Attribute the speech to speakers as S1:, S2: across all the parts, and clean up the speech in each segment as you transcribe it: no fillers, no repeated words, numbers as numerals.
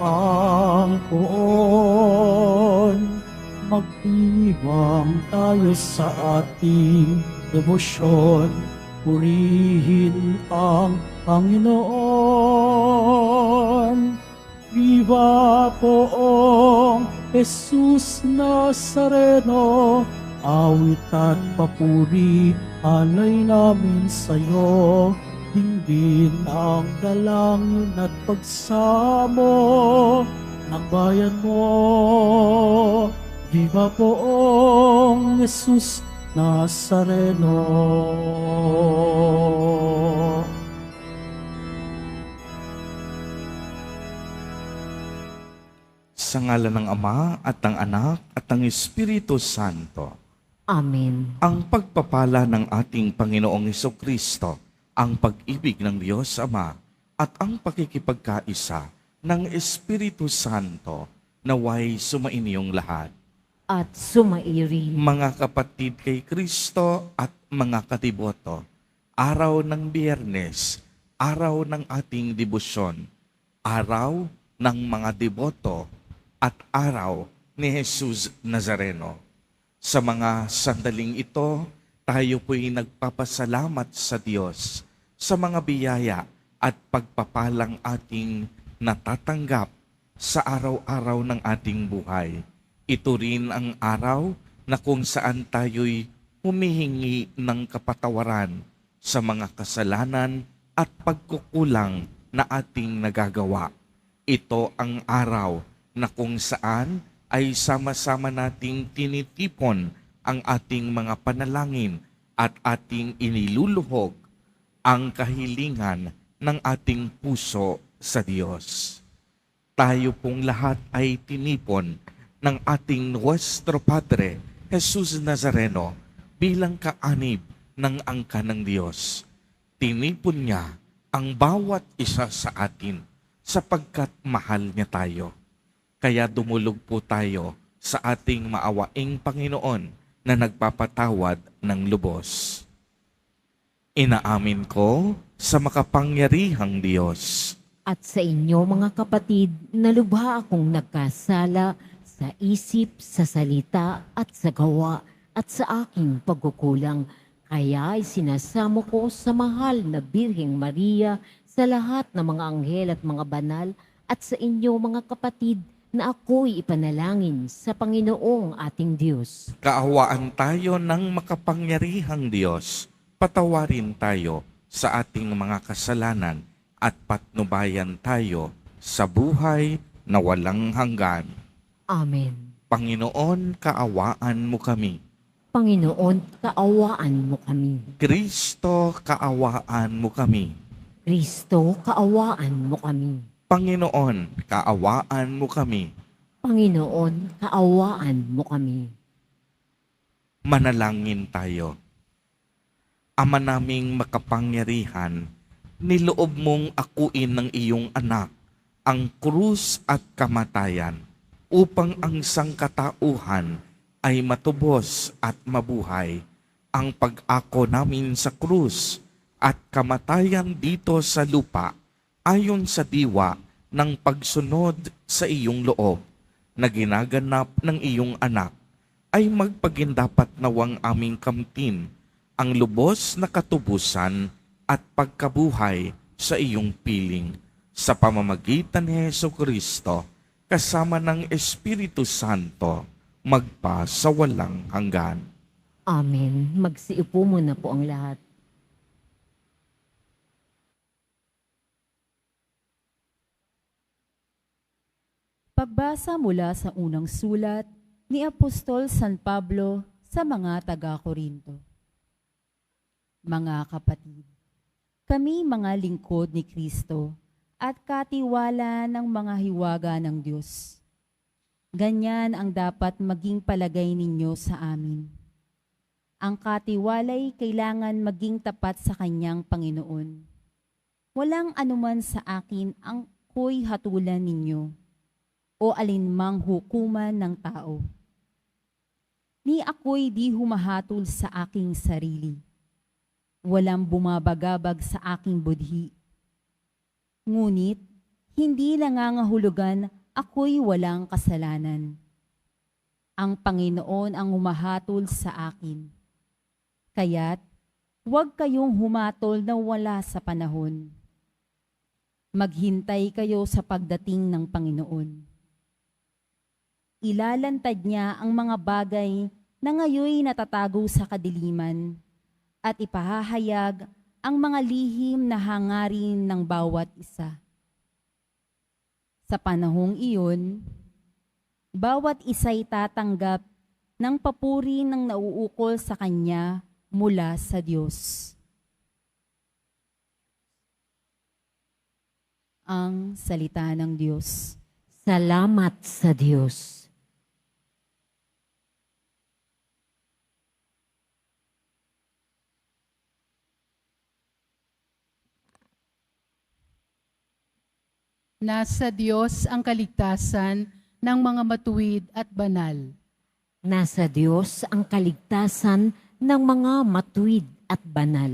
S1: Ang poon, magdiwang tayo sa ating debosyon. Purihin ang Panginoon. Viva poong Jesus Nazareno, awit at papuri alay namin sa'yo. Dinggin ang dalangin at pagsamo ng bayan mo. Viva poong Jesus Nazareno.
S2: Sa ngalan ng Ama at ng Anak at ng Espiritu Santo.
S3: Amen.
S2: Ang pagpapala ng ating Panginoong Hesukristo, ang pag-ibig ng Diyos Ama at ang pakikipagkaisa ng Espiritu Santo naway sumainyong lahat.
S3: At sumairi.
S2: Mga kapatid kay Kristo at mga katiboto, araw ng Biyernes, araw ng ating debosyon, araw ng mga deboto at araw ni Jesus Nazareno. Sa mga sandaling ito, tayo po'y nagpapasalamat sa Diyos sa mga biyaya at pagpapalang ating natatanggap sa araw-araw ng ating buhay. Ito rin ang araw na kung saan tayo'y humihingi ng kapatawaran sa mga kasalanan at pagkukulang na ating nagagawa. Ito ang araw na kung saan ay sama-sama nating tinitipon ang ating mga panalangin at ating iniluluhog ang kahilingan ng ating puso sa Diyos. Tayo pong lahat ay tinipon ng ating Nuestro Padre, Jesus Nazareno, bilang kaanib ng angka ng Diyos. Tinipon niya ang bawat isa sa atin sapagkat mahal niya tayo. Kaya dumulog po tayo sa ating maawaing Panginoon na nagpapatawad ng lubos. Inaamin ko sa makapangyarihang Diyos
S3: At sa inyo mga kapatid, na lubha akong nagkasala sa isip, sa salita at sa gawa at sa aking pagkukulang. Kaya ay sinasamo ko sa mahal na Birheng Maria, sa lahat ng mga anghel at mga banal, at sa inyo mga kapatid, na ako'y ipanalangin sa Panginoong ating Diyos.
S2: Kaawaan tayo ng makapangyarihang Diyos. Patawarin tayo sa ating mga kasalanan at patnubayan tayo sa buhay na walang hanggan.
S3: Amen.
S2: Panginoon, kaawaan mo kami.
S3: Panginoon, kaawaan mo kami.
S2: Kristo, kaawaan mo kami.
S3: Kristo, kaawaan mo kami.
S2: Panginoon, kaawaan mo kami.
S3: Panginoon, kaawaan mo kami.
S2: Manalangin tayo. Ama naming makapangyarihan, niloob mong akuin ng iyong anak ang krus at kamatayan upang ang sangkatauhan ay matubos at mabuhay. Ang pag-ako namin sa krus at kamatayan dito sa lupa ayon sa diwa ng pagsunod sa iyong loob na ginaganap ng iyong anak, ay magpagindapat nawang aming kamtin ang lubos na katubusan at pagkabuhay sa iyong piling sa pamamagitan ni Jesucristo kasama ng Espiritu Santo magpa sa walang hanggan.
S3: Amen. Magsiupo muna po ang lahat.
S4: Pagbasa mula sa unang sulat ni Apostol San Pablo sa mga taga-Korinto. Mga kapatid, kami mga lingkod ni Kristo at katiwala ng mga hiwaga ng Diyos. Ganyan ang dapat maging palagay ninyo sa amin. Ang katiwalay kailangan maging tapat sa kanyang Panginoon. Walang anuman sa akin ang ako'y hatulan ninyo o alinmang hukuman ng tao. Ni ako'y di humahatol sa aking sarili. Walang bumabagabag sa aking budhi. Ngunit, hindi nangangahulugan ako'y walang kasalanan. Ang Panginoon ang humahatol sa akin. Kaya't huwag kayong humatol na wala sa panahon. Maghintay kayo sa pagdating ng Panginoon. Ilalantad niya ang mga bagay na ngayoy natatago sa kadiliman at ipahahayag ang mga lihim na hangarin ng bawat isa. Sa panahong iyon, bawat isa'y tatanggap ng papuri ng nauukol sa kanya mula sa Diyos. Ang salita ng Diyos.
S3: Salamat sa Diyos.
S5: Nasa Diyos ang kaligtasan ng mga matuwid at banal.
S3: Nasa Diyos ang kaligtasan ng mga matuwid at banal.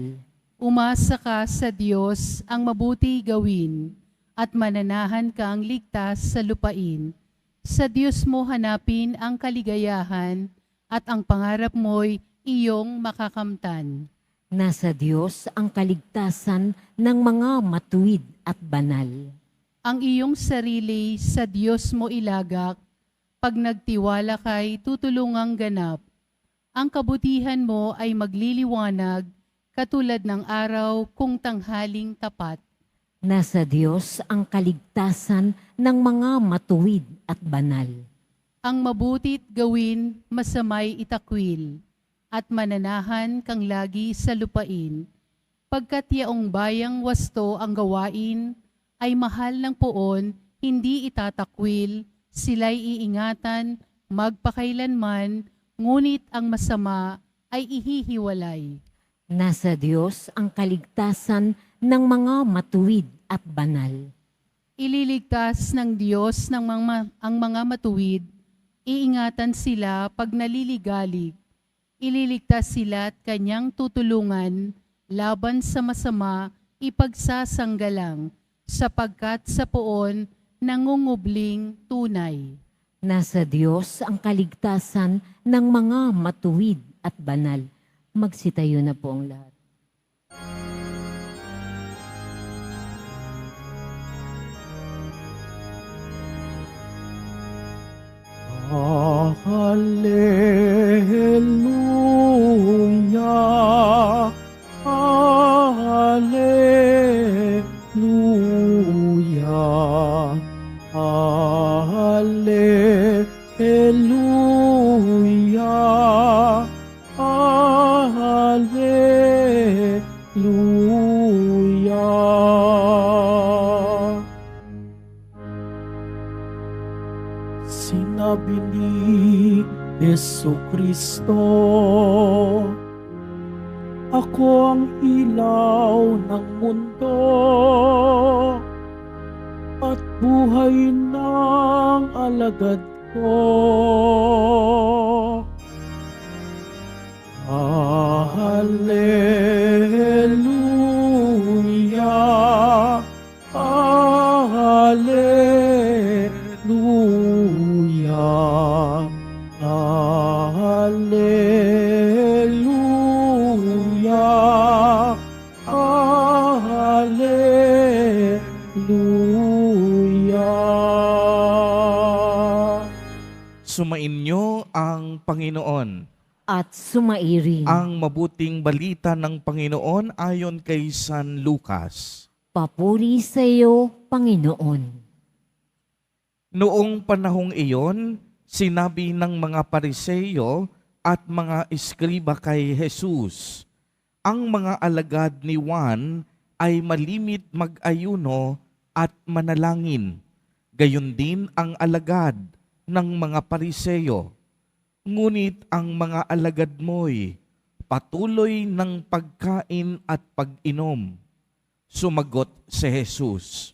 S5: Umasa ka sa Diyos ang mabuti gawin at mananahan kang ligtas sa lupain. Sa Diyos mo hanapin ang kaligayahan at ang pangarap mo'y iyong makakamtan.
S3: Nasa Diyos ang kaligtasan ng mga matuwid at banal.
S5: Ang iyong sarili sa Diyos mo ilagak, pag nagtiwala kay tutulungang ganap. Ang kabutihan mo ay magliliwanag, katulad ng araw kung tanghaling tapat.
S3: Nasa Diyos ang kaligtasan ng mga matuwid at banal.
S5: Ang mabutit gawin, masamay itakwil, at mananahan kang lagi sa lupain. Pagkat yaong bayang wasto ang gawain, ay mahal ng poon, hindi itatakwil, sila'y iingatan, magpakailanman, ngunit ang masama ay ihihiwalay.
S3: Nasa Diyos ang kaligtasan ng mga matuwid at banal.
S5: Ililigtas ng Diyos ang mga matuwid, iingatan sila pag naliligalig. Ililigtas sila at kanyang tutulungan, laban sa masama, ipagsasanggalang, sapagkat sa poon nangungubling tunay.
S3: Nasa Diyos ang kaligtasan ng mga matuwid at banal. Magsitayo na po ang lahat.
S1: Hallelujah, Hallelujah, Hallelujah, Hallelujah. Sinabi ni Jesucristo, ako ang ilaw ng mundo at buhay ng alagad ko. Hallelujah, Hallelujah, Hallelujah, Hallelujah.
S2: Sumainyo ang Panginoon.
S3: At sumairin.
S2: Ang mabuting balita ng Panginoon ayon kay San Lucas.
S3: Papuri sa iyo, Panginoon.
S2: Noong panahong iyon, sinabi ng mga Pariseyo at mga eskriba kay Jesus, ang mga alagad ni Juan ay malimit mag-ayuno at manalangin. Gayon din ang alagad ng mga Pariseyo. Ngunit ang mga alagad mo'y patuloy ng pagkain at pag-inom. Sumagot si Jesus,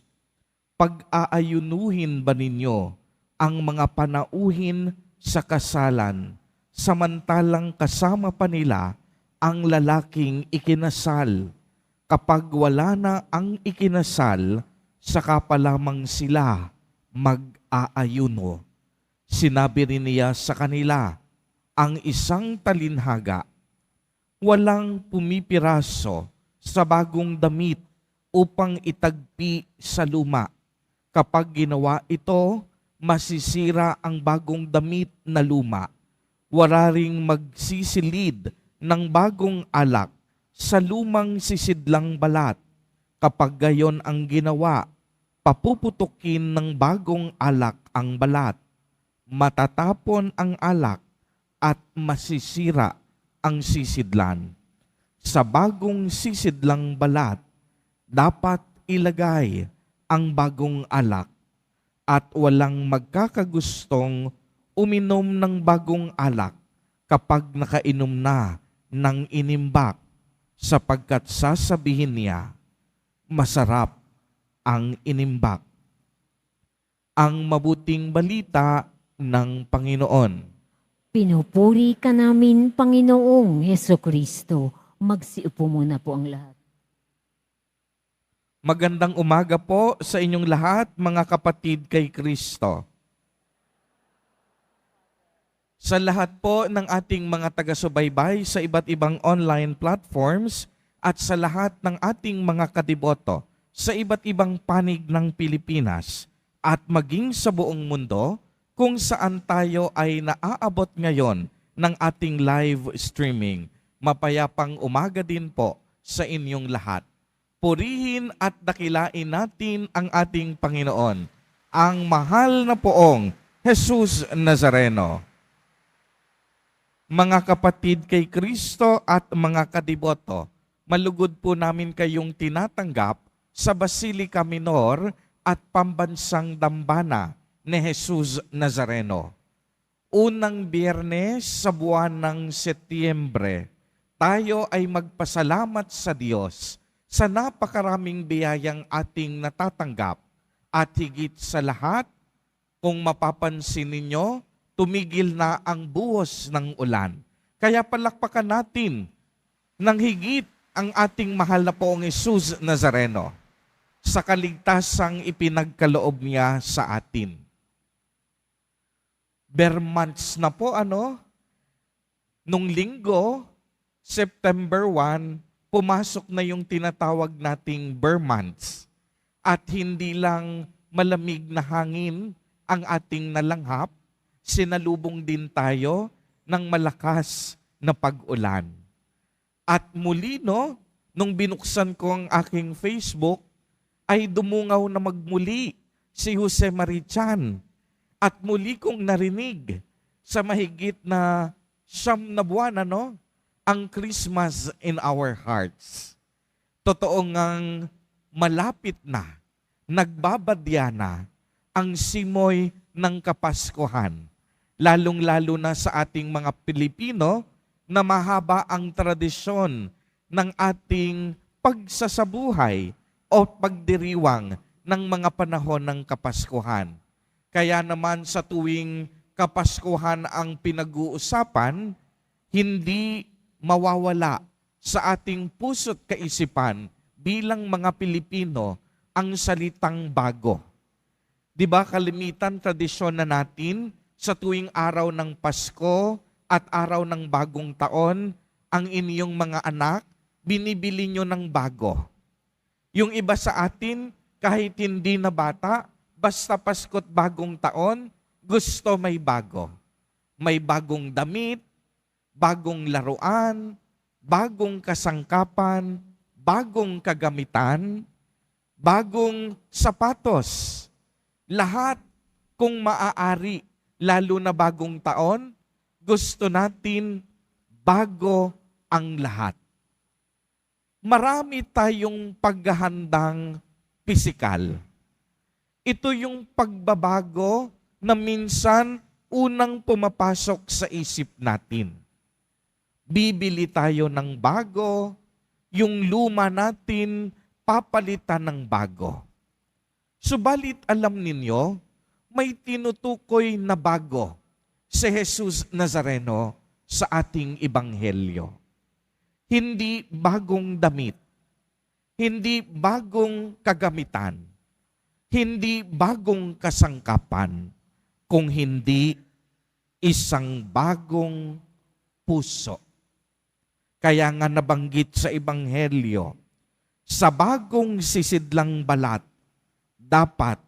S2: pag-aayunuhin ba ninyo ang mga panauhin sa kasalan, samantalang kasama pa nila ang lalaking ikinasal? Kapag wala na ang ikinasal, saka pa lamang sila mag-aayuno. Sinabi rin niya sa kanila, ang isang talinhaga, walang pumipiraso sa bagong damit upang itagpi sa luma. Kapag ginawa ito, masisira ang bagong damit na luma. Wala ring magsisilid ng bagong alak sa lumang sisidlang balat. Kapag gayon ang ginawa, papuputukin ng bagong alak ang balat. Matatapon ang alak at masisira ang sisidlan. Sa bagong sisidlang balat, dapat ilagay ang bagong alak at walang magkakagustong uminom ng bagong alak kapag nakainom na ng inimbak, sapagkat sasabihin niya, masarap ang inimbak. Ang mabuting balita ng Panginoon.
S3: Pinupuri ka namin, Panginoong Hesukristo. Magsiupo muna po ang lahat.
S2: Magandang umaga po sa inyong lahat, mga kapatid kay Kristo. Sa lahat po ng ating mga taga-subaybay sa iba't ibang online platforms at sa lahat ng ating mga kadiboto sa iba't ibang panig ng Pilipinas at maging sa buong mundo, kung saan tayo ay naaabot ngayon ng ating live streaming. Mapayapang umaga din po sa inyong lahat. Purihin at dakilain natin ang ating Panginoon, ang mahal na poong Jesus Nazareno. Mga kapatid kay Kristo at mga kadiboto, malugod po namin kayong tinatanggap sa Basilica Minor at Pambansang Dambana ni Jesus Nazareno. Unang Biyernes sa buwan ng Setyembre, tayo ay magpasalamat sa Diyos sa napakaraming biyayang ating natatanggap at higit sa lahat, kung mapapansin ninyo, tumigil na ang buhos ng ulan. Kaya palakpakan natin ng higit ang ating mahal na poong Jesus Nazareno sa kaligtasang ipinagkaloob niya sa atin. Bare months na po nung linggo, September 1, pumasok na yung tinatawag nating bare months. At hindi lang malamig na hangin ang ating nalanghap, sinalubong din tayo ng malakas na pag-ulan. At muli nung binuksan ko ang aking Facebook, ay dumungaw na magmuli si Jose Marichan. At muli kong narinig sa mahigit na 9 na buwan, ang Christmas in our hearts. Totoo ngang malapit na, nagbabadya na ang simoy ng Kapaskuhan. Lalong-lalo na sa ating mga Pilipino na mahaba ang tradisyon ng ating pagsasabuhay o pagdiriwang ng mga panahon ng Kapaskuhan. Kaya naman sa tuwing Kapaskuhan ang pinag-uusapan, hindi mawawala sa ating puso't kaisipan bilang mga Pilipino ang salitang bago. Di ba kalimitan tradisyon na natin sa tuwing araw ng Pasko at araw ng bagong taon, ang inyong mga anak, binibili nyo ng bago. Yung iba sa atin, kahit hindi na bata, basta Pasko't bagong taon, gusto may bago. May bagong damit, bagong laruan, bagong kasangkapan, bagong kagamitan, bagong sapatos. Lahat kung maaari, lalo na bagong taon, gusto natin bago ang lahat. Marami tayong paghahandang pisikal. Ito yung pagbabago na minsan unang pumapasok sa isip natin. Bibili tayo ng bago, yung luma natin papalitan ng bago. Subalit alam ninyo, may tinutukoy na bago si Jesus Nazareno sa ating ebanghelyo. Hindi bagong damit, hindi bagong kagamitan, hindi bagong kasangkapan, kung hindi isang bagong puso. Kaya nga nabanggit sa Ebanghelyo, sa bagong sisidlang balat, dapat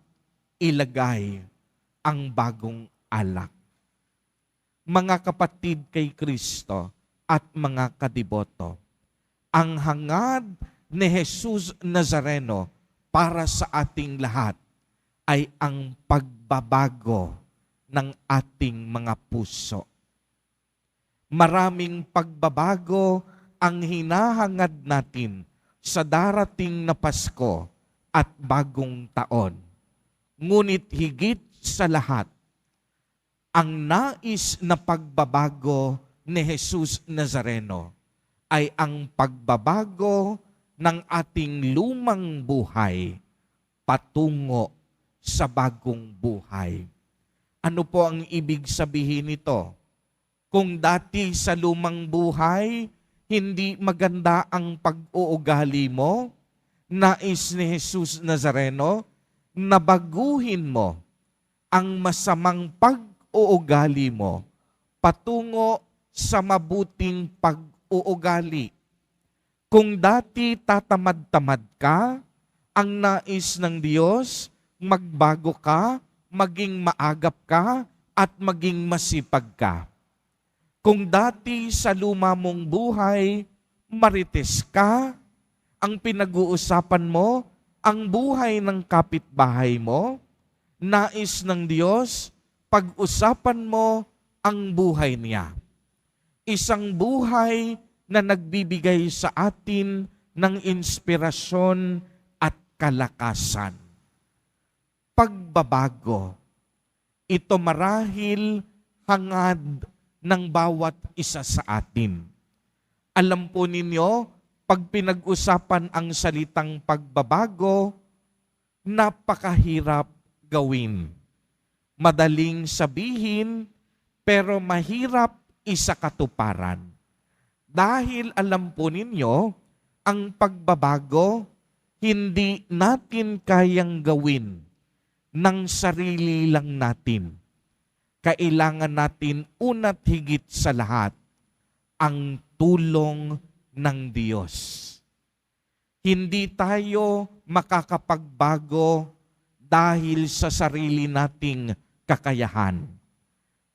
S2: ilagay ang bagong alak. Mga kapatid kay Kristo at mga kadiboto, ang hangad ni Jesus Nazareno para sa ating lahat ay ang pagbabago ng ating mga puso. Maraming pagbabago ang hinahangad natin sa darating na Pasko at bagong taon. Ngunit higit sa lahat, ang nais na pagbabago ni Jesus Nazareno ay ang pagbabago ng ating lumang buhay patungo sa bagong buhay. Ano po ang ibig sabihin nito? Kung dati sa lumang buhay, hindi maganda ang pag-uugali mo, nais ni Jesus Nazareno, na baguhin mo ang masamang pag-uugali mo patungo sa mabuting pag-uugali. Kung dati tatamad-tamad ka, ang nais ng Diyos, magbago ka, maging maagap ka, at maging masipag ka. Kung dati sa luma mong buhay, marites ka, ang pinag-uusapan mo, ang buhay ng kapitbahay mo, nais ng Diyos, pag-usapan mo ang buhay niya. Isang buhay na nagbibigay sa atin ng inspirasyon at kalakasan. Pagbabago, ito marahil hangad ng bawat isa sa atin. Alam po ninyo, pag pinag-usapan ang salitang pagbabago, napakahirap gawin. Madaling sabihin, pero mahirap isakatuparan. Dahil alam po ninyo, ang pagbabago, hindi natin kayang gawin ng sarili lang natin. Kailangan natin una't higit sa lahat ang tulong ng Diyos. Hindi tayo makakapagbago dahil sa sarili nating kakayahan.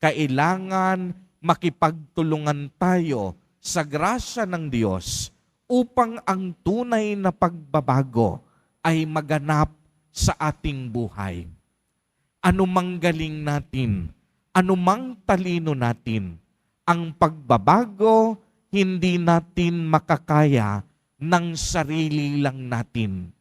S2: Kailangan makipagtulungan tayo sa grasya ng Diyos upang ang tunay na pagbabago ay maganap sa ating buhay. Anumang galing natin, anumang talino natin, ang pagbabago hindi natin makakaya ng sarili lang natin.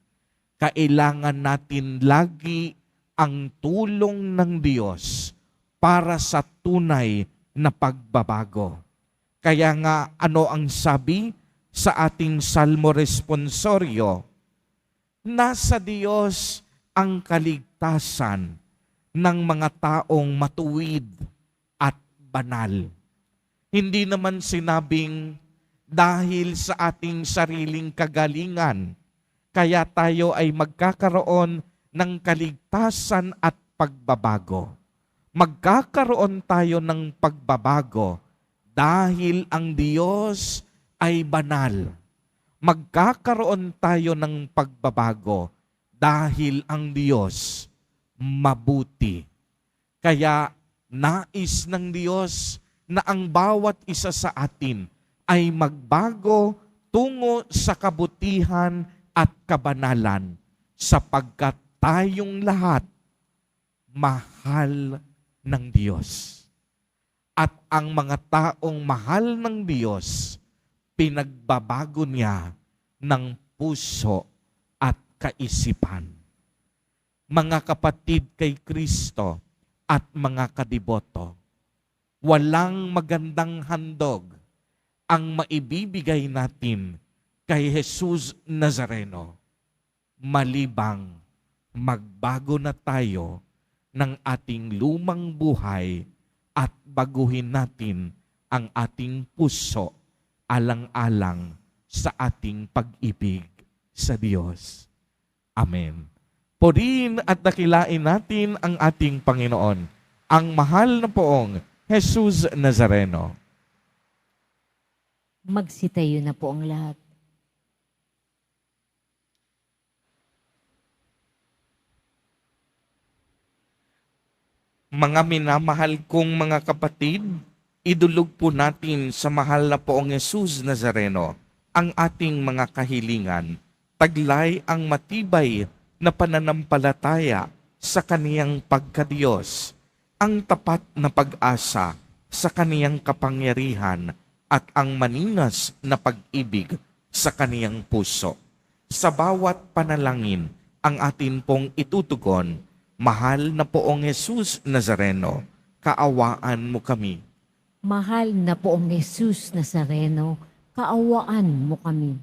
S2: Kailangan natin lagi ang tulong ng Diyos para sa tunay na pagbabago. Kaya nga ano ang sabi sa ating Salmo Responsorio? Nasa Diyos ang kaligtasan ng mga taong matuwid at banal. Hindi naman sinabing dahil sa ating sariling kagalingan, kaya tayo ay magkakaroon ng kaligtasan at pagbabago. Magkakaroon tayo ng pagbabago dahil ang Diyos ay banal. Magkakaroon tayo ng pagbabago dahil ang Diyos mabuti. Kaya nais ng Diyos na ang bawat isa sa atin ay magbago tungo sa kabutihan at kabanalan sapagkat tayong lahat mahal ng Diyos. At ang mga taong mahal ng Diyos, pinagbabago niya ng puso at kaisipan. Mga kapatid kay Kristo at mga kadiboto, walang magandang handog ang maibibigay natin kay Jesus Nazareno malibang magbago na tayo ng ating lumang buhay at baguhin natin ang ating puso alang-alang sa ating pag-ibig sa Diyos. Amen. Purihin at dakilain natin ang ating Panginoon, ang mahal na poong Jesus Nazareno.
S3: Magsitayo na po ang lahat.
S2: Mga minamahal kong mga kapatid, idulog po natin sa mahal na poong Jesus Nazareno ang ating mga kahilingan. Taglay ang matibay na pananampalataya sa kaniyang pagkadiyos, ang tapat na pag-asa sa kaniyang kapangyarihan at ang maningas na pag-ibig sa kaniyang puso. Sa bawat panalangin ang atin pong itutugon, mahal na poong Jesus Nazareno, kaawaan mo kami.
S3: Mahal na poong Jesus Nazareno, kaawaan mo kami.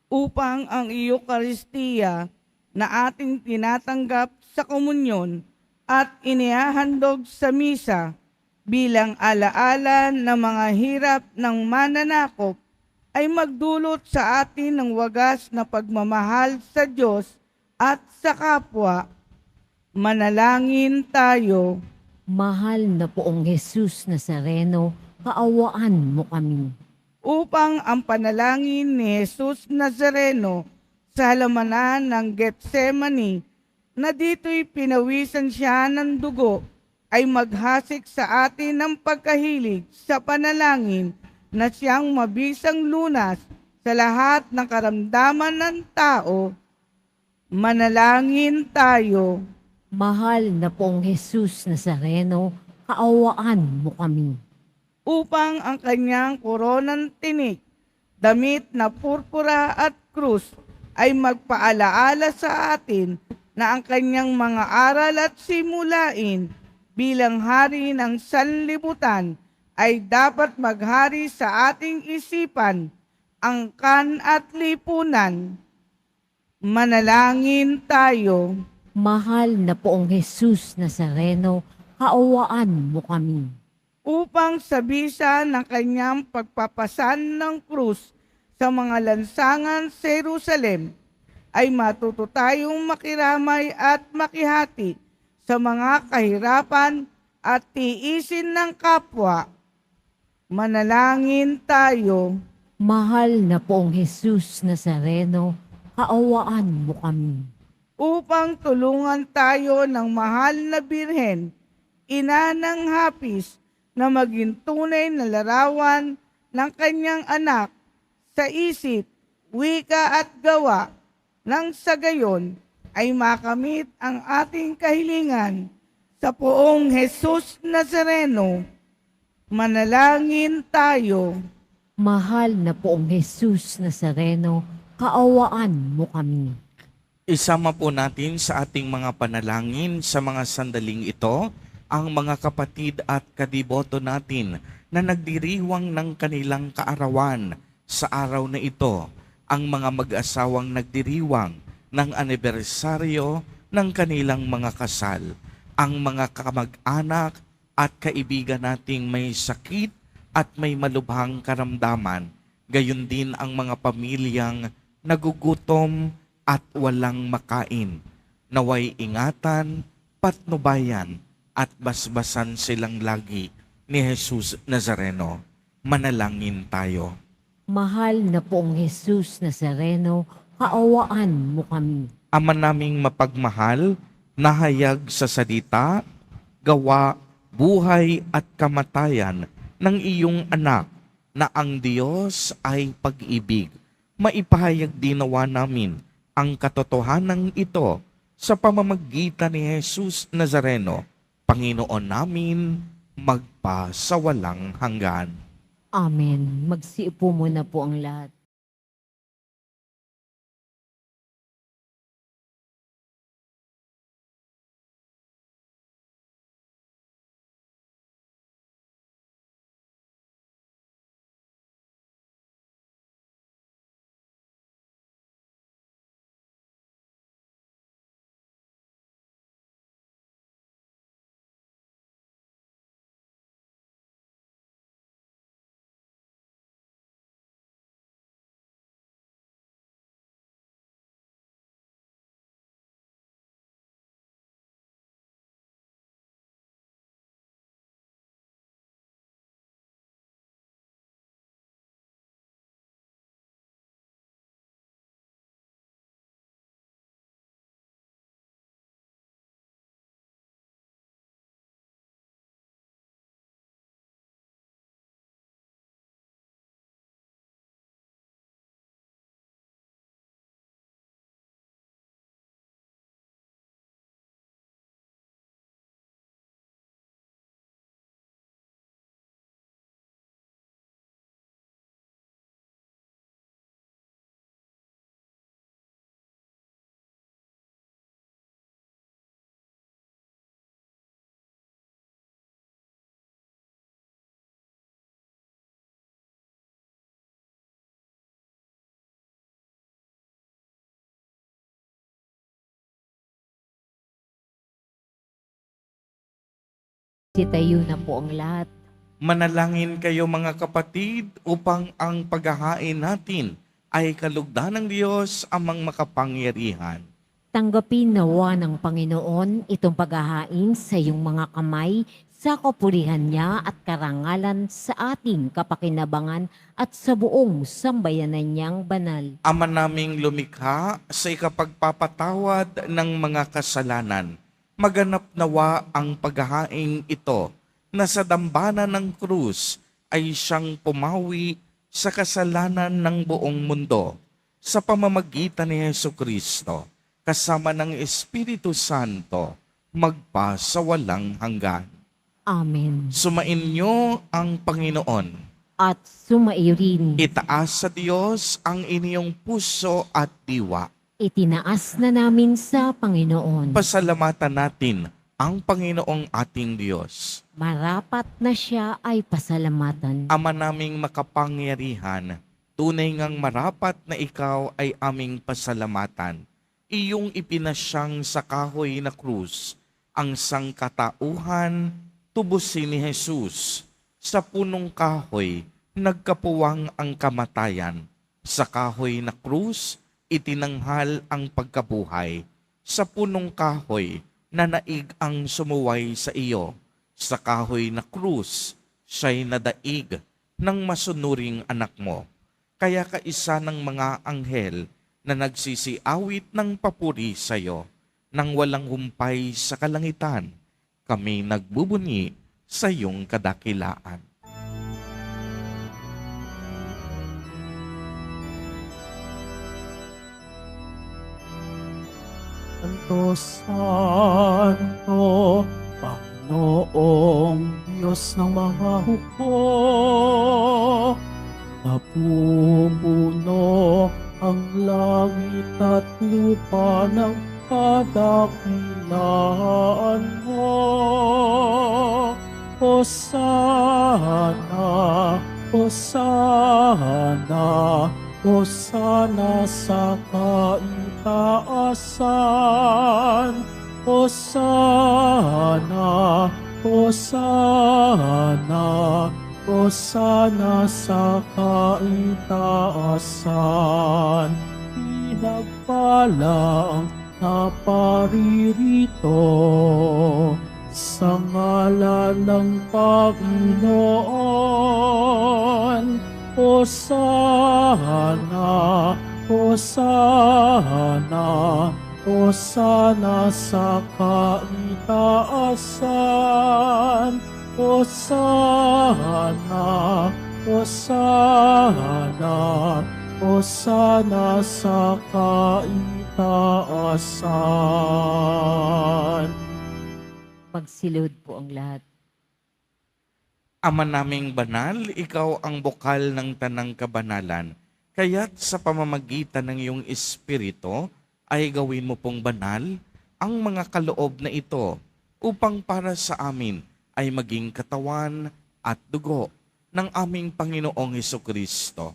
S6: Upang ang Eucharistia na ating tinatanggap sa komunyon at inihahandog sa misa bilang alaala ng mga hirap ng mananakop ay magdulot sa atin ng wagas na pagmamahal sa Diyos at sa kapwa. Manalangin tayo.
S3: Mahal na poong Jesus Nazareno, kaawaan mo kami.
S6: Upang ang panalangin ni Jesus Nazareno sa halamanan ng Getsemani na dito'y pinawisan siya ng dugo ay maghasik sa atin ng pagkahilig sa panalangin na siyang mabisang lunas sa lahat ng karamdaman ng tao. Manalangin tayo.
S3: Mahal na poong Jesus Nazareno, kaawaan mo kami.
S6: Upang ang kanyang koronang tinik, damit na purpura at krus ay magpaalaala sa atin na ang kanyang mga aral at simulain bilang hari ng sanlibutan ay dapat maghari sa ating isipan, angkan at lipunan. Manalangin tayo.
S3: Mahal na poong Jesus Nazareno, kaawaan mo kami.
S6: Upang sa bisa ng kanyang pagpapasan ng krus sa mga lansangan sa Jerusalem, ay matuto tayong makiramay at makihati sa mga kahirapan at tiisin ng kapwa. Manalangin tayo.
S3: Mahal na poong Jesus Nazareno, kaawaan mo kami.
S6: Upang tulungan tayo ng mahal na Birhen, ina ng hapis, na maging tunay na larawan ng kanyang anak sa isip, wika at gawa, nang sa gayon ay makamit ang ating kahilingan sa poong Jesus Nazareno. Manalangin tayo.
S3: Mahal na poong Jesus Nazareno, kaawaan mo kami.
S2: Isama po natin sa ating mga panalangin sa mga sandaling ito ang mga kapatid at kadiboto natin na nagdiriwang ng kanilang kaarawan sa araw na ito, ang mga mag-asawang nagdiriwang ng anibersaryo ng kanilang mga kasal, ang mga kamag-anak at kaibigan nating may sakit at may malubhang karamdaman, gayon din ang mga pamilyang nagugutom at walang makain. Naway ingatan, patnubayan, at basbasan silang lagi ni Jesus Nazareno. Manalangin tayo.
S3: Mahal na poong Jesus Nazareno, kaawaan mo kami.
S2: Ama naming mapagmahal, nahayag sa salita, gawa, buhay at kamatayan ng iyong anak na ang Diyos ay pag-ibig. Maipahayag din nawa namin ang katotohanan ito sa pamamagitan ni Jesus Nazareno, Panginoon namin, magpasawalang hanggan.
S3: Amen. Magsiupo muna po ang lahat. Sitayo na po ang lahat.
S2: Manalangin kayo mga kapatid upang ang paghahain natin ay kalugdan ng Diyos amang makapangyarihan.
S3: Tanggapin nawa ng Panginoon itong paghahain sa iyong mga kamay sa kapurihan niya at karangalan sa ating kapakinabangan at sa buong sambayanan niyang banal.
S2: Ama naming lumikha sa ikapagpapatawad ng mga kasalanan, maganap nawa ang paghahaing ito na sa dambana ng krus ay siyang pumawi sa kasalanan ng buong mundo sa pamamagitan ni Jesucristo kasama ng Espiritu Santo magpa sa walang hanggan.
S3: Amen.
S2: Sumain niyo ang Panginoon.
S3: At sumaiyo rin.
S2: Itaas sa Diyos ang inyong puso at diwa.
S3: Itinaas na namin sa Panginoon.
S2: Pasalamatan natin ang Panginoong ating Diyos.
S3: Marapat na siya ay pasalamatan.
S2: Ama naming makapangyarihan, tunay ngang marapat na ikaw ay aming pasalamatan. Iyong ipinasyang sa kahoy na krus, ang sangkatauhan, tubusin ni Jesus. Sa punong kahoy, nagkapuwang ang kamatayan. Sa kahoy na krus, itinanghal ang pagkabuhay. Sa punong kahoy, nanaig ang sumuway sa iyo. Sa kahoy na krus, siya'y nadaig ng masunuring anak mo. Kaya kaisa ng mga anghel na nagsisiawit ng papuri sa iyo, nang walang humpay sa kalangitan, kami nagbubunyi sa iyong kadakilaan.
S1: Santo, Santo, Panginoong Diyos ng mga hukbo, napupuno ang langit at lupa ng kadakilaan mo. Hosana, Hosana, Hosana sa kaitaasan. Hosana, Hosana, Hosana sa kaitaasan. Pinagpala ang naparirito sa ngalan ng Panginoon. Hosana, Hosana, Hosana sa kaitaasan. Hosana, Hosana, Hosana sa kaitaasan.
S3: Magsilod po ang lahat.
S2: Ama naming banal, ikaw ang bukal ng tanang kabanalan. Kaya't sa pamamagitan ng iyong Espiritu, ay gawin mo pong banal ang mga kaloob na ito upang para sa amin ay maging katawan at dugo ng aming Panginoong Hesukristo.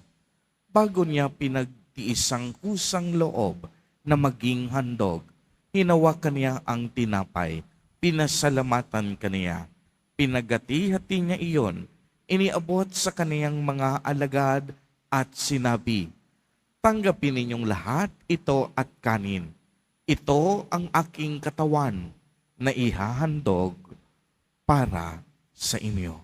S2: Bago niya pinagtiisang kusang loob na maging handog, hinawakan niya ang tinapay, pinasalamatan kaniya. Pinagati-hati niya iyon, iniabot sa kaniyang mga alagad at sinabi, tanggapin ninyong lahat ito at kanin. Ito ang aking katawan na ihahandog para sa inyo.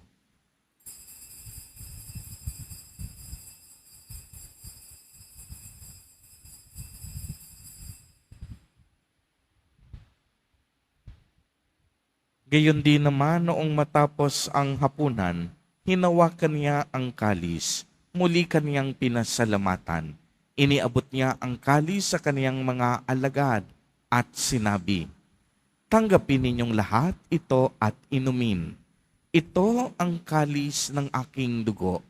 S2: Gayon din naman noong matapos ang hapunan, hinawakan niya ang kalis, muli kaniyang pinasalamatan. Iniabot niya ang kalis sa kaniyang mga alagad at sinabi, tanggapin ninyong lahat ito at inumin. Ito ang kalis ng aking dugo,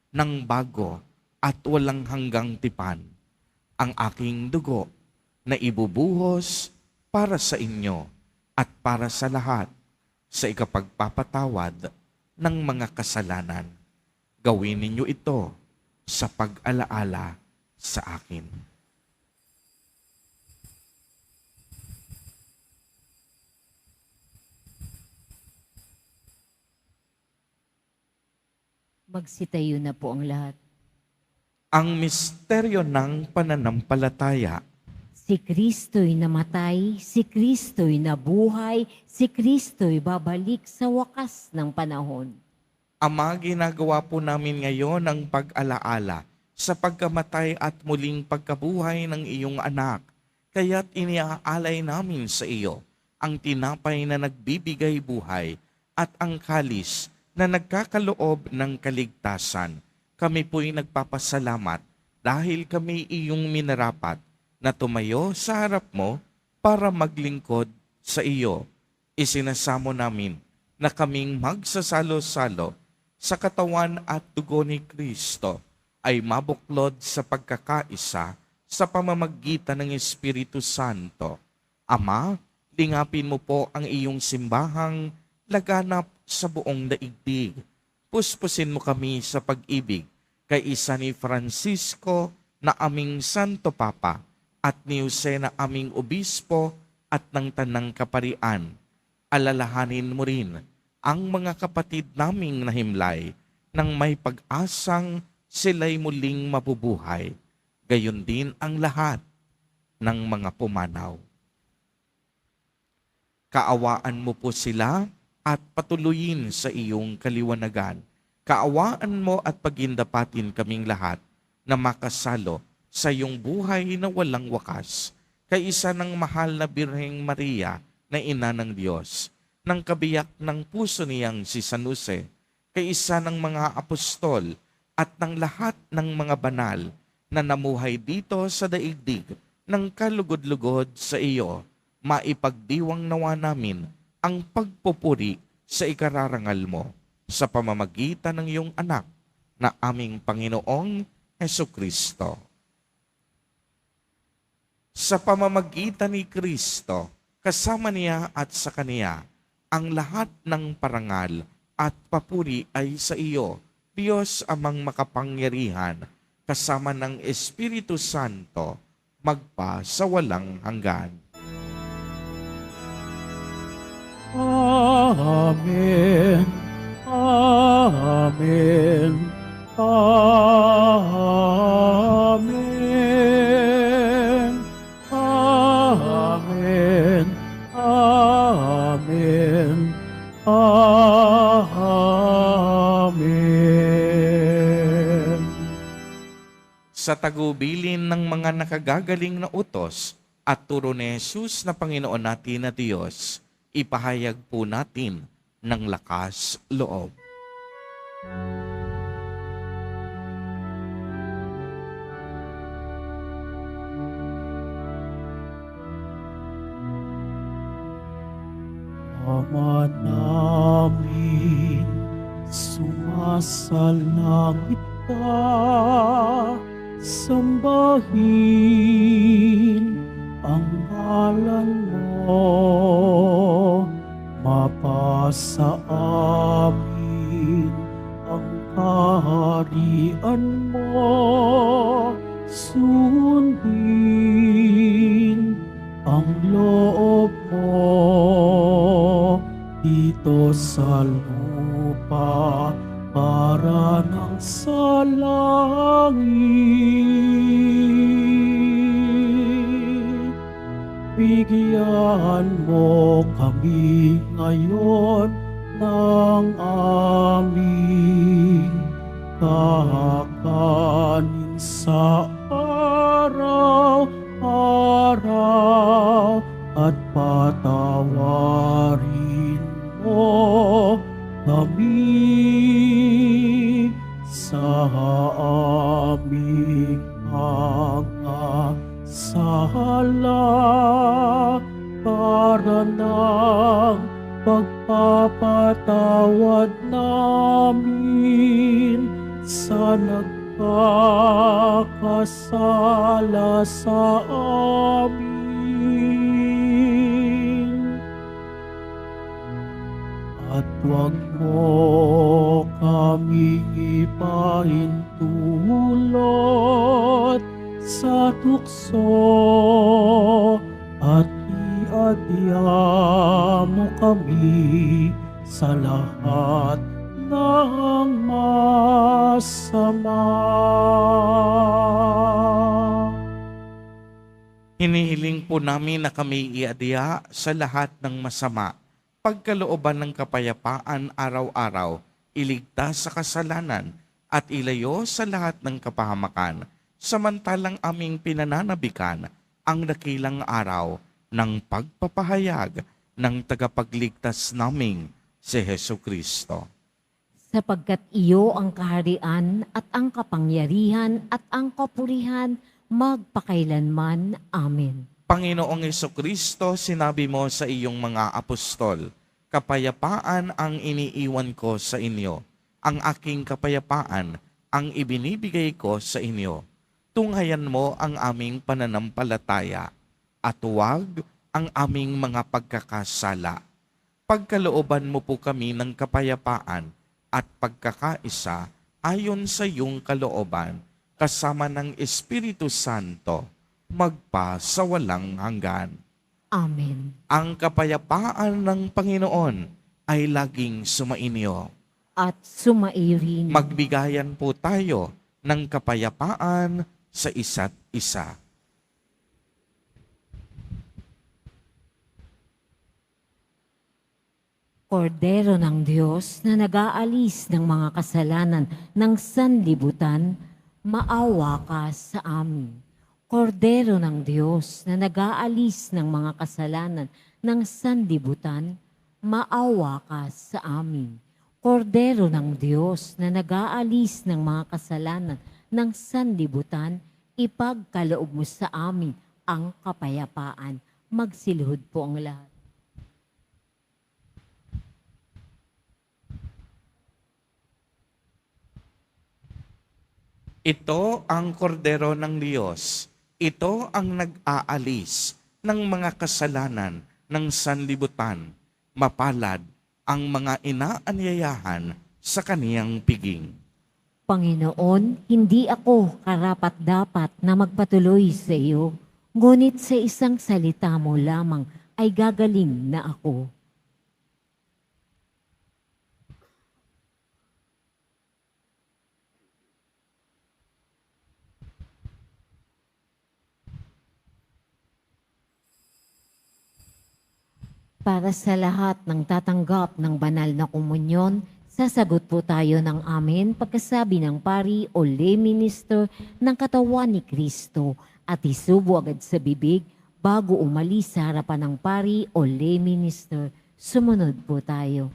S2: ng bago at walang hanggang tipan. Ang aking dugo na ibubuhos para sa inyo at para sa lahat sa ikapagpapatawad ng mga kasalanan. Gawin ninyo ito sa pag-alaala sa akin.
S3: Magsitayo na po ang lahat.
S2: Ang misteryo ng pananampalataya.
S3: Si Kristo'y namatay, si Kristo'y nabuhay, si Kristo'y babalik sa wakas ng panahon.
S2: Ama, ginagawa po namin ngayon ang pag-alaala sa pagkamatay at muling pagkabuhay ng iyong anak. Kaya't iniaalay namin sa iyo ang tinapay na nagbibigay buhay at ang kalis na nagkakaloob ng kaligtasan. Kami po'y nagpapasalamat dahil kami iyong minarapat na tumayo sa harap mo para maglingkod sa iyo. Isinasamo namin na kaming magsasalo-salo sa katawan at dugo ni Kristo ay mabuklod sa pagkakaisa sa pamamagitan ng Espiritu Santo. Ama, lingapin mo po ang iyong simbahang laganap sa buong daigdig. Puspusin mo kami sa pag-ibig kay isa ni Francisco na aming Santo Papa at ni Jose na aming Obispo at ng Tanang Kaparian. Alalahanin mo rin ang mga kapatid naming nahimlay nang may pag-asang sila'y muling mabubuhay. Gayon din ang lahat ng mga pumanaw. Kaawaan mo po sila at patuloyin sa iyong kaliwanagan. Kaawaan mo at pagindapatin kaming lahat na makasalo sa iyong buhay na walang wakas, kay isa ng mahal na Birheng Maria na ina ng Diyos, ng kabiyak ng puso niyang si San Jose, kay isa ng mga apostol at ng lahat ng mga banal na namuhay dito sa daigdig ng kalugod-lugod sa iyo, maipagdiwang nawa namin ang pagpupuri sa ikararangal mo sa pamamagitan ng iyong anak na aming Panginoong Hesukristo. Sa pamamagitan ni Kristo, kasama niya at sa Kaniya, ang lahat ng parangal at papuri ay sa iyo, Diyos amang makapangyarihan, kasama ng Espiritu Santo, magpa sa walang hanggan.
S1: Amen. Amen. Amen. Amen. Amen. Amen.
S2: Sa tagubilin ng mga nakagagaling na utos at turo ni Jesus na Panginoon natin na Diyos, ipahayag po natin ng lakas loob.
S1: Ama namin, sumasalangit ka, sambahin ang ngalan mo, mapasa amin ang kaharian mo, sundin ang loob mo dito sa lupa para nang sa langit. Bigyan mo kami ngayon ng aming kakanin sa araw-araw at patawarin mo kami sa aming mga sala para ng pagpapatawad namin sa nagkakasala sa amin. At huwag mo kaming ipahintulot sa tukso at iadya mo kami sa lahat ng masama.
S2: Hinihiling po namin na kami iadya sa lahat ng masama, pagkalooban ng kapayapaan araw-araw, iligtas sa kasalanan, at ilayo sa lahat ng kapahamakan, samantalang aming pinananabikan ang dakilang araw ng pagpapahayag ng tagapagligtas naming si Hesu Kristo.
S3: Sapagkat iyo ang kaharian at ang kapangyarihan at ang kapurihan magpakailanman. Amen.
S2: Panginoong Kristo, sinabi mo sa iyong mga apostol, kapayapaan ang iniiwan ko sa inyo, ang aking kapayapaan ang ibinibigay ko sa inyo. Tunghayan mo ang aming pananampalataya at huwag ang aming mga pagkakasala. Pagkalooban mo po kami ng kapayapaan at pagkakaisa ayon sa iyong kalooban, kasama ng Espiritu Santo, magpa sa walang hanggan.
S3: Amen.
S2: Ang kapayapaan ng Panginoon ay laging sumainyo.
S3: At sumaiyo rin.
S2: Magbigayan po tayo ng kapayapaan sa isa't isa.
S3: Kordero ng Diyos na nag-aalis ng mga kasalanan ng sanlibutan, maawa ka sa amin. Kordero ng Diyos na nag-aalis ng mga kasalanan ng sanlibutan, maawa ka sa amin. Kordero ng Diyos na nag-aalis ng mga kasalanan ng sanlibutan, ipagkaloob mo sa amin ang kapayapaan. Magsilhod po ang lahat.
S2: Ito ang kordero ng Diyos. Ito ang nag-aalis ng mga kasalanan ng sanlibutan. Mapalad ang mga inaanyayahan sa kaniyang piging.
S3: Panginoon, hindi ako karapat-dapat na magpatuloy sa iyo, ngunit sa isang salita mo lamang ay gagaling na ako. Para sa lahat ng tatanggap ng banal na komunyon, sasagot po tayo ng amen pagkasabi ng pari o lay minister ng katawan ni Kristo at isubo agad sa bibig bago umalis sa harapan ng pari o lay minister. Sumunod po tayo.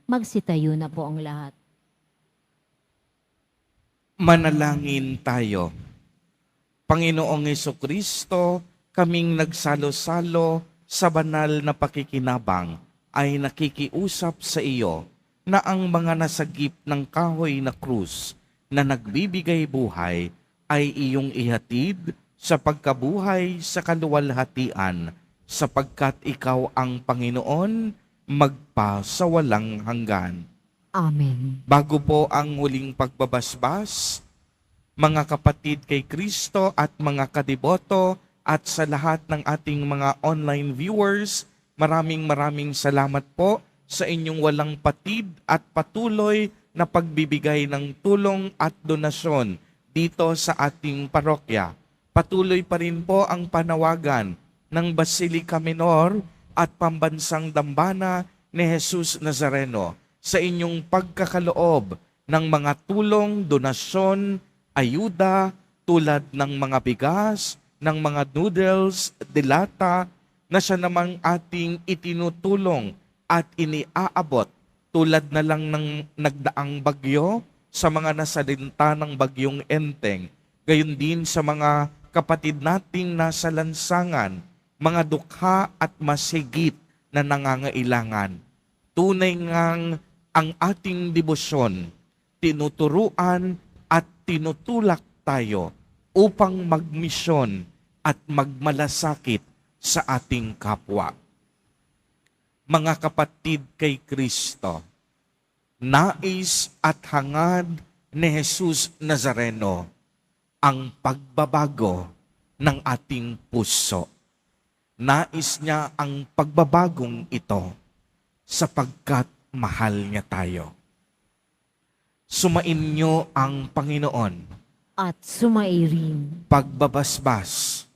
S3: Magsitayo na po ang lahat.
S2: Manalangin tayo. Panginoong Jesucristo, kaming nagsalo-salo sa banal na pakikinabang ay nakikiusap sa iyo na ang mga nasagip ng kahoy na krus na nagbibigay buhay ay iyong ihatid sa pagkabuhay sa kaluwalhatian sapagkat ikaw ang Panginoon magpasawalang hanggan.
S3: Amen.
S2: Bago po ang huling pagbabasbas, mga kapatid kay Kristo at mga kadiboto at sa lahat ng ating mga online viewers, maraming salamat po sa inyong walang patid at patuloy na pagbibigay ng tulong at donasyon dito sa ating parokya. Patuloy pa rin po ang panawagan ng Basilica Minor at Pambansang Dambana ni Jesus Nazareno sa inyong pagkakaloob ng mga tulong, donasyon, ayuda tulad ng mga bigas, ng mga noodles, dilata na siya namang ating itinutulong at iniaabot tulad na lang ng nagdaang bagyo sa mga nasalanta ng bagyong Enteng. Gayon din sa mga kapatid nating nasa lansangan, mga dukha at masigit na nangangailangan. Tunay ngang ang ating debosyon, tinuturuan at tinutulak tayo upang magmisyon at magmalasakit sa ating kapwa. Mga kapatid kay Kristo, nais at hangad ni Jesus Nazareno ang pagbabago ng ating puso. Nais niya ang pagbabagong ito sapagkat mahal niya tayo. Sumain niyo ang Panginoon.
S3: At sumairin.
S2: Pagbabasbas,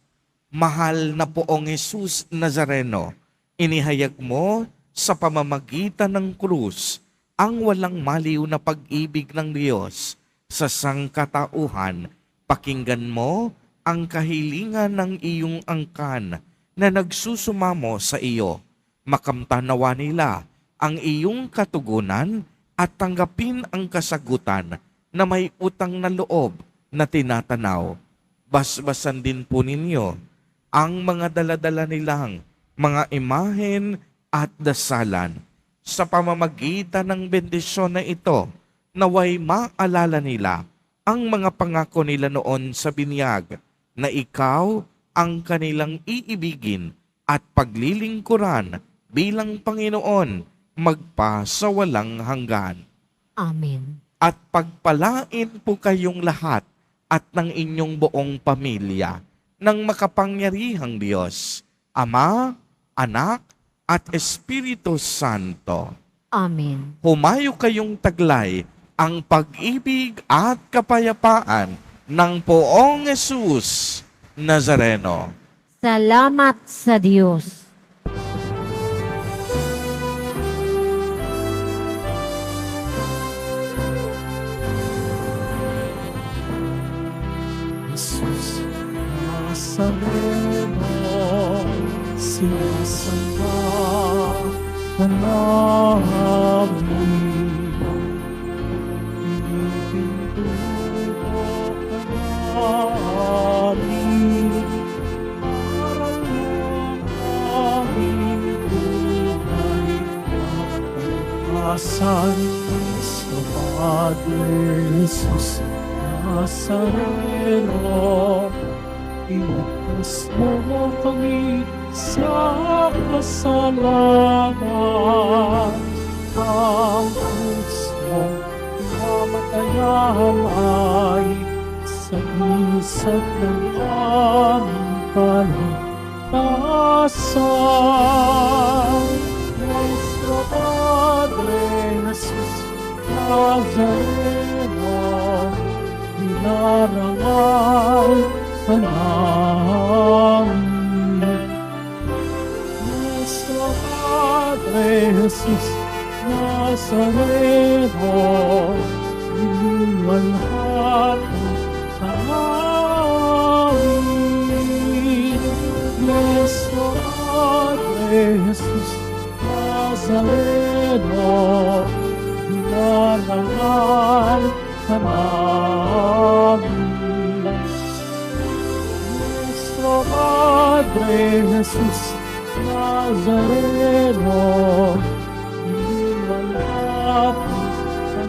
S2: mahal na poong Jesus Nazareno, inihayag mo sa pamamagitan ng krus ang walang maliw na pag-ibig ng Diyos sa sangkatauhan. Pakinggan mo ang kahilingan ng iyong angkan na nagsusumamo sa iyo. Makamtanawa nila ang iyong katugunan at tanggapin ang kasagutan na may utang na loob na tinatanaw. Basbasan din po ninyo ang mga daladala nilang mga imahen at dasalan. Sa pamamagitan ng bendisyon na ito, naway maalala nila ang mga pangako nila noon sa binyag na ikaw ang kanilang iibigin at paglilingkuran bilang Panginoon magpasawalang hanggan.
S3: Amen.
S2: At pagpalain po kayong lahat at ng inyong buong pamilya ng makapangyarihang Diyos, Ama, Anak, at Espiritu Santo.
S3: Amen.
S2: Humayo kayong taglay ang pag-ibig at kapayapaan ng poong Jesus Nazareno.
S3: Salamat sa Diyos.
S1: Jesus Nazareno, sinasamba ka namin. Pinipintuho ka namin, aral na aming buhay at pagkasan sa Padre Jesus Nazareno. Iligtas mo kami sa kasalanan. Ang puso mamatayan ay sagisag ng aming kaligtasan. Nuestro Padre Jesus Nazareno, dinarangal ka namin. Nuestro Padre Jesus Nazareno, iniwalhati ka namin. Nuestro Padre Jesus Nazareno, parangal sa namin. Nuestro Padre Jesus Nazareno, iniwan natin sa